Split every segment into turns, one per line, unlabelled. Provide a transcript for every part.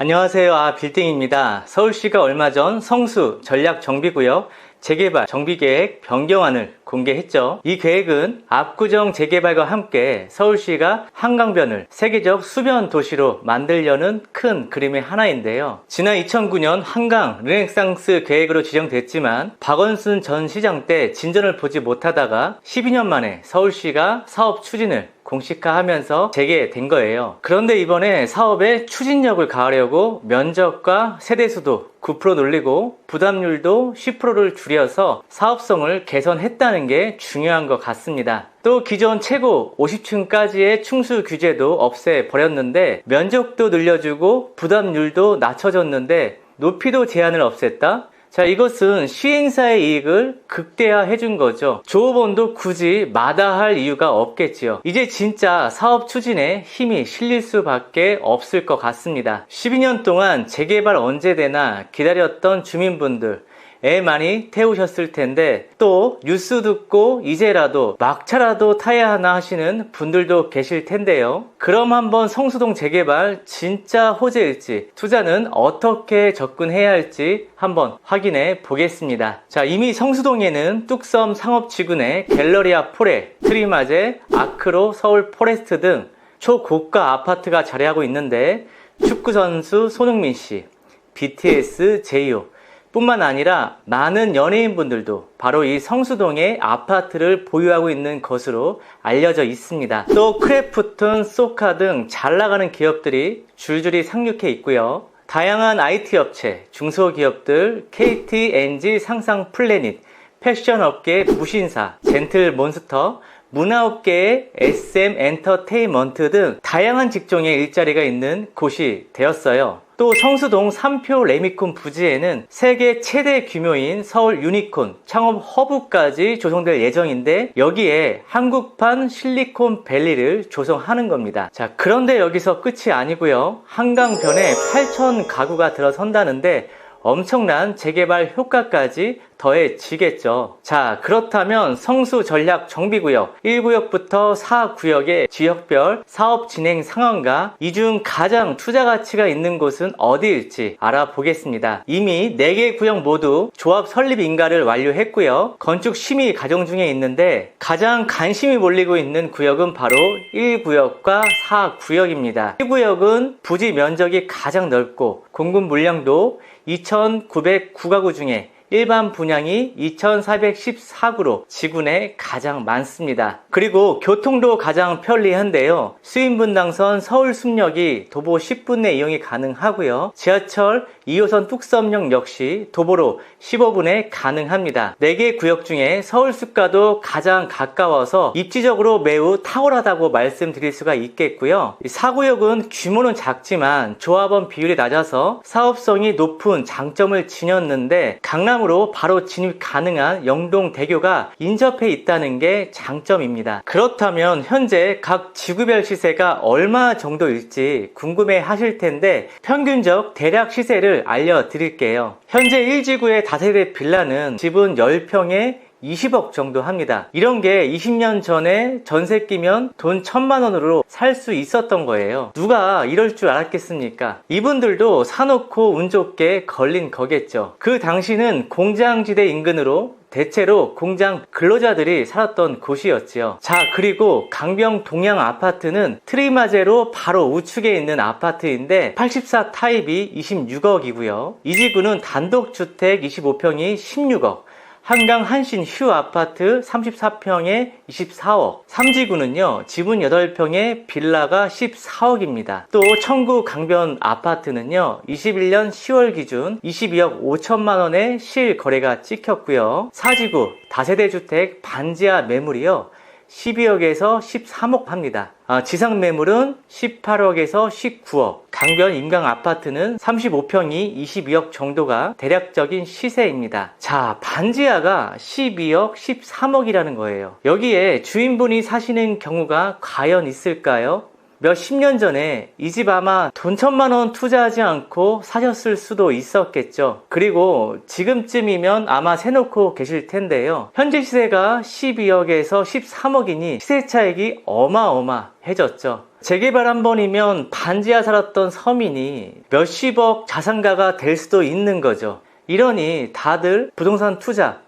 안녕하세요. 빌딩입니다. 서울시가 얼마 전 성수 전략정비구역 재개발 정비계획 변경안을 공개했죠. 이 계획은 압구정 재개발과 함께 서울시가 한강변을 세계적 수변 도시로 만들려는 큰 그림의 하나인데요. 지난 2009년 한강 르네상스 계획으로 지정됐지만 박원순 전 시장 때 진전을 보지 못하다가 12년 만에 서울시가 사업 추진을 공식화하면서 재개된 거예요. 그런데 이번에 사업에 추진력을 가하려고 면적과 세대수도 9% 늘리고 부담률도 10%를 줄여서 사업성을 개선했다는 게 중요한 것 같습니다. 또 기존 최고 50층까지의 충수 규제도 없애버렸는데 면적도 늘려주고 부담률도 낮춰줬는데 높이도 제한을 없앴다? 자, 이것은 시행사의 이익을 극대화해 준 거죠. 조업원도 굳이 마다할 이유가 없겠지요. 이제 진짜 사업 추진에 힘이 실릴 수밖에 없을 것 같습니다. 12년 동안 재개발 언제 되나 기다렸던 주민분들 애 많이 태우셨을 텐데 또 뉴스 듣고 이제라도 막차라도 타야 하나 하시는 분들도 계실 텐데요. 그럼 한번 성수동 재개발 진짜 호재일지 투자는 어떻게 접근해야 할지 한번 확인해 보겠습니다. 자, 이미 성수동에는 뚝섬 상업지구 내 갤러리아 포레, 트리마제, 아크로, 서울 포레스트 등 초고가 아파트가 자리하고 있는데 축구선수 손흥민 씨, BTS, 제이홉 뿐만 아니라 많은 연예인분들도 바로 이 성수동에 아파트를 보유하고 있는 것으로 알려져 있습니다. 또 크래프톤, 소카 등 잘 나가는 기업들이 줄줄이 상륙해 있고요. 다양한 IT 업체, 중소기업들, KT, NG, 상상 플래닛, 패션업계 무신사, 젠틀몬스터, 문화업계의 SM 엔터테인먼트 등 다양한 직종의 일자리가 있는 곳이 되었어요. 또 성수동 3표 레미콘 부지에는 세계 최대 규모인 서울 유니콘 창업 허브까지 조성될 예정인데 여기에 한국판 실리콘 밸리를 조성하는 겁니다. 자, 그런데 여기서 끝이 아니고요. 한강변에 8,000 가구가 들어선다는데 엄청난 재개발 효과까지 더해지겠죠. 자, 그렇다면 성수 전략 정비구역 1구역부터 4구역의 지역별 사업 진행 상황과 이 중 가장 투자 가치가 있는 곳은 어디일지 알아보겠습니다. 이미 4개 구역 모두 조합 설립 인가를 완료했고요. 건축 심의 과정 중에 있는데 가장 관심이 몰리고 있는 구역은 바로 1구역과 4구역입니다. 1구역은 부지 면적이 가장 넓고 공급 물량도 2,909가구 중에 일반 분양이 2,414구로 지구 내 가장 많습니다. 그리고 교통도 가장 편리한데요. 수인분당선 서울숲역이 도보 10분 내 이용이 가능하고요. 지하철 2호선 뚝섬역 역시 도보로 15분에 가능합니다. 4개 구역 중에 서울숲과도 가장 가까워서 입지적으로 매우 탁월하다고 말씀드릴 수가 있겠고요. 4구역은 규모는 작지만 조합원 비율이 낮아서 사업성이 높은 장점을 지녔는데 강남으로 바로 진입 가능한 영동대교가 인접해 있다는 게 장점입니다. 그렇다면 현재 각 지구별 시세가 얼마 정도일지 궁금해 하실 텐데 평균적 대략 시세를 알려드릴게요. 현재 1지구의 다세대 빌라는 집은 10평에 20억 정도 합니다. 이런 게 20년 전에 전세 끼면 돈 1,000만 원으로 살 수 있었던 거예요. 누가 이럴 줄 알았겠습니까? 이분들도 사놓고 운 좋게 걸린 거겠죠. 그 당시는 공장지대 인근으로 대체로 공장 근로자들이 살았던 곳이었지요. 자, 그리고 강병 동양 아파트는 트리마제로 바로 우측에 있는 아파트인데 84 타입이 26억이고요. 이 지구는 단독주택 25평이 16억, 한강 한신 휴 아파트 34평에 24억, 3지구는요 지분 8평에 빌라가 14억입니다. 또 청구 강변 아파트는요 21년 10월 기준 22억 5천만 원의 실거래가 찍혔고요. 4지구 다세대 주택 반지하 매물이요 12억에서 13억 합니다. 지상 매물은 18억에서 19억, 강변 임강 아파트는 35평이 22억 정도가 대략적인 시세입니다. 자, 반지하가 12억, 13억이라는 거예요. 여기에 주인분이 사시는 경우가 과연 있을까요? 몇십 년 전에 이 집 아마 돈 1,000만 원 투자하지 않고 사셨을 수도 있었겠죠. 그리고 지금쯤이면 아마 세놓고 계실 텐데요. 현재 시세가 12억에서 13억이니 시세 차익이 어마어마해졌죠. 재개발 한 번이면 반지하 살았던 서민이 몇십억 자산가가 될 수도 있는 거죠. 이러니 다들 부동산 투자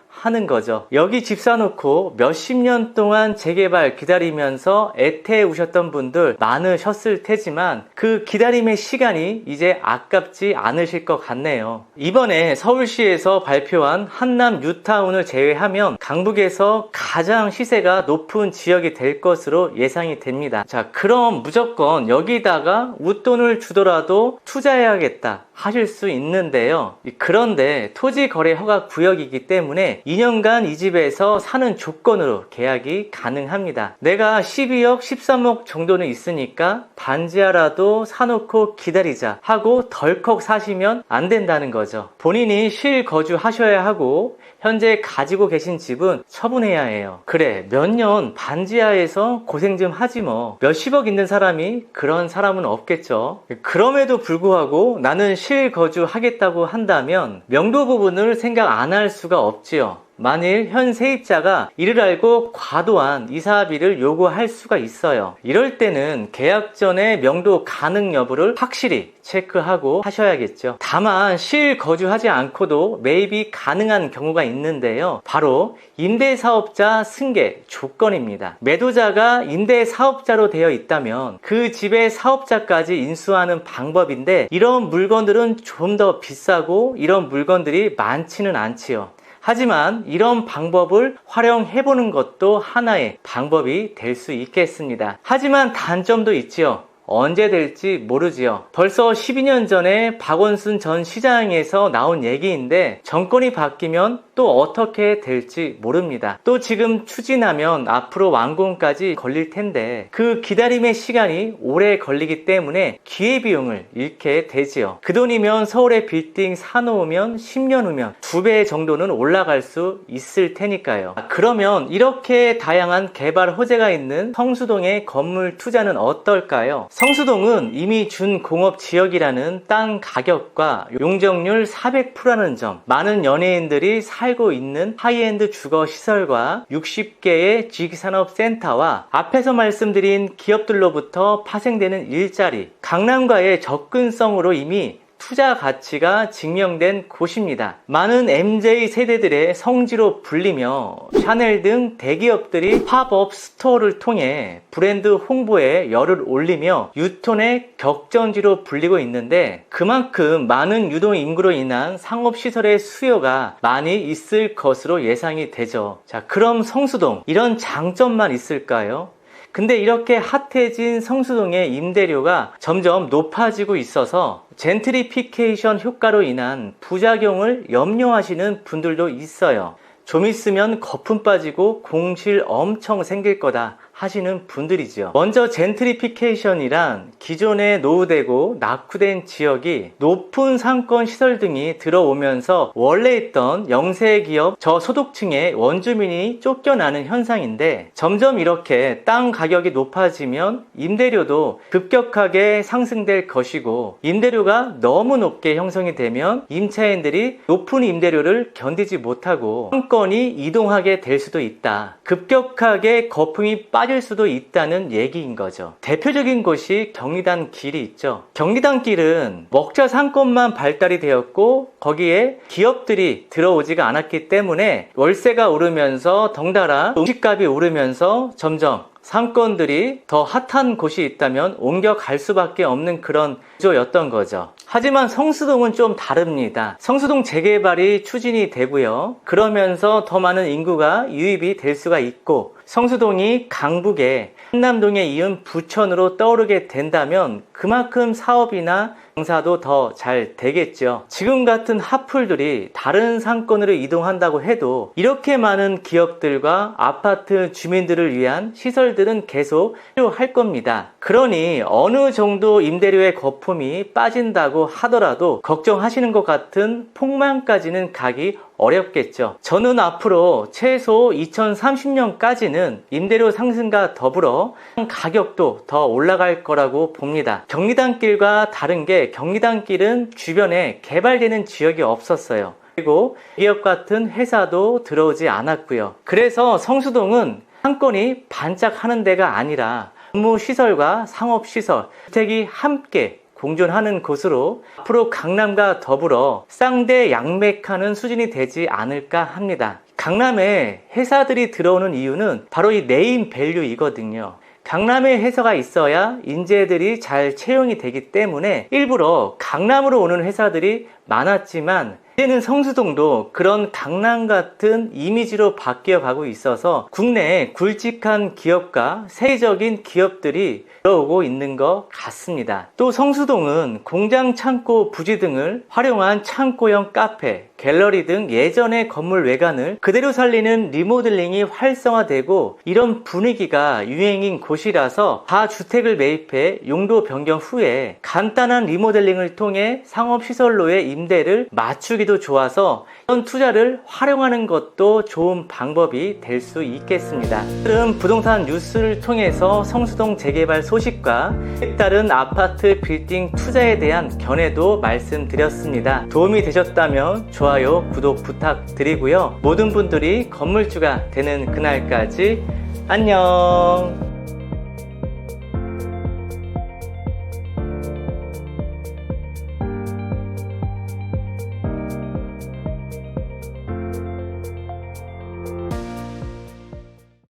하는 거죠. 여기 집 사놓고 몇십 년 동안 재개발 기다리면서 애태우셨던 분들 많으셨을 테지만 그 기다림의 시간이 이제 아깝지 않으실 것 같네요. 이번에 서울시에서 발표한 한남 뉴타운을 제외하면 강북에서 가장 시세가 높은 지역이 될 것으로 예상이 됩니다. 자, 그럼 무조건 여기다가 웃돈을 주더라도 투자해야겠다 하실 수 있는데요. 그런데 토지거래 허가 구역이기 때문에 2년간 이 집에서 사는 조건으로 계약이 가능합니다. 내가 12억, 13억 정도는 있으니까 반지하라도 사놓고 기다리자 하고 덜컥 사시면 안 된다는 거죠. 본인이 실거주하셔야 하고 현재 가지고 계신 집은 처분해야 해요. 그래, 몇 년 반지하에서 고생 좀 하지 뭐. 몇십억 있는 사람이 그런 사람은 없겠죠. 그럼에도 불구하고 나는 실거주하겠다고 한다면 명도 부분을 생각 안 할 수가 없지요. 만일 현 세입자가 이를 알고 과도한 이사비를 요구할 수가 있어요. 이럴 때는 계약 전에 명도 가능 여부를 확실히 체크하고 하셔야겠죠. 다만 실거주하지 않고도 매입이 가능한 경우가 있는데요. 바로 임대사업자 승계 조건입니다. 매도자가 임대사업자로 되어 있다면 그 집의 사업자까지 인수하는 방법인데 이런 물건들은 좀 더 비싸고 이런 물건들이 많지는 않지요. 하지만 이런 방법을 활용해보는 것도 하나의 방법이 될 수 있겠습니다. 하지만 단점도 있지요. 언제 될지 모르지요. 벌써 12년 전에 박원순 전 시장에서 나온 얘기인데 정권이 바뀌면 또 어떻게 될지 모릅니다. 또 지금 추진하면 앞으로 완공까지 걸릴 텐데 그 기다림의 시간이 오래 걸리기 때문에 기회비용을 잃게 되지요. 그 돈이면 서울에 빌딩 사놓으면 10년 후면 2배 정도는 올라갈 수 있을 테니까요. 그러면 이렇게 다양한 개발 호재가 있는 성수동의 건물 투자는 어떨까요? 성수동은 이미 준공업지역이라는 땅 가격과 용적률 400%라는 점, 많은 연예인들이 살고 있는 하이엔드 주거시설과 60개의 지식산업센터와 앞에서 말씀드린 기업들로부터 파생되는 일자리, 강남과의 접근성으로 이미 투자 가치가 증명된 곳입니다. 많은 MZ 세대들의 성지로 불리며 샤넬 등 대기업들이 팝업 스토어를 통해 브랜드 홍보에 열을 올리며 유톤의 격전지로 불리고 있는데 그만큼 많은 유동 인구로 인한 상업시설의 수요가 많이 있을 것으로 예상이 되죠. 자, 그럼 성수동 이런 장점만 있을까요? 근데 이렇게 핫해진 성수동의 임대료가 점점 높아지고 있어서 젠트리피케이션 효과로 인한 부작용을 염려하시는 분들도 있어요. 좀 있으면 거품 빠지고 공실 엄청 생길 거다 하시는 분들이죠. 먼저 젠트리피케이션이란 기존에 노후되고 낙후된 지역이 높은 상권 시설 등이 들어오면서 원래 있던 영세기업 저소득층의 원주민이 쫓겨나는 현상인데 점점 이렇게 땅 가격이 높아지면 임대료도 급격하게 상승될 것이고 임대료가 너무 높게 형성이 되면 임차인들이 높은 임대료를 견디지 못하고 상권이 이동하게 될 수도 있다. 급격하게 거품이 빠질 수도 있다는 얘기인 거죠. 대표적인 곳이 경리단 길이 있죠. 경리단 길은 먹자 상권만 발달이 되었고 거기에 기업들이 들어오지가 않았기 때문에 월세가 오르면서 덩달아 음식값이 오르면서 점점 상권들이 더 핫한 곳이 있다면 옮겨갈 수밖에 없는 그런 구조였던 거죠. 하지만 성수동은 좀 다릅니다. 성수동 재개발이 추진이 되고요. 그러면서 더 많은 인구가 유입이 될 수가 있고 성수동이 강북에 한남동에 이은 부천으로 떠오르게 된다면 그만큼 사업이나 장사도 더 잘 되겠죠. 지금 같은 핫플들이 다른 상권으로 이동한다고 해도 이렇게 많은 기업들과 아파트 주민들을 위한 시설들은 계속 필요할 겁니다. 그러니 어느 정도 임대료의 거품이 빠진다고 하더라도 걱정하시는 것 같은 폭망까지는 가기 어렵겠죠. 저는 앞으로 최소 2030년까지는 임대료 상승과 더불어 가격도 더 올라갈 거라고 봅니다. 경리단길과 다른 게 경리단길은 주변에 개발되는 지역이 없었어요. 그리고 기업 같은 회사도 들어오지 않았고요. 그래서 성수동은 상권이 반짝하는 데가 아니라 업무시설과 상업시설, 주택이 함께 공존하는 곳으로 앞으로 강남과 더불어 쌍대양맥하는 수준이 되지 않을까 합니다. 강남에 회사들이 들어오는 이유는 바로 이 네임 밸류이거든요. 강남에 회사가 있어야 인재들이 잘 채용이 되기 때문에 일부러 강남으로 오는 회사들이 많았지만 이제는 성수동도 그런 강남 같은 이미지로 바뀌어 가고 있어서 국내에 굵직한 기업과 세계적인 기업들이 들어오고 있는 것 같습니다. 또 성수동은 공장 창고 부지 등을 활용한 창고형 카페, 갤러리 등 예전의 건물 외관을 그대로 살리는 리모델링이 활성화되고 이런 분위기가 유행인 곳이라서 다주택을 매입해 용도 변경 후에 간단한 리모델링을 통해 상업시설로의 임대를 맞추기도 좋아서 이런 투자를 활용하는 것도 좋은 방법이 될 수 있겠습니다. 오늘은 부동산 뉴스를 통해서 성수동 재개발 소식과 색다른 아파트 빌딩 투자에 대한 견해도 말씀드렸습니다. 도움이 되셨다면 좋아요, 구독 부탁드리고요. 모든 분들이 건물주가 되는 그날까지 안녕.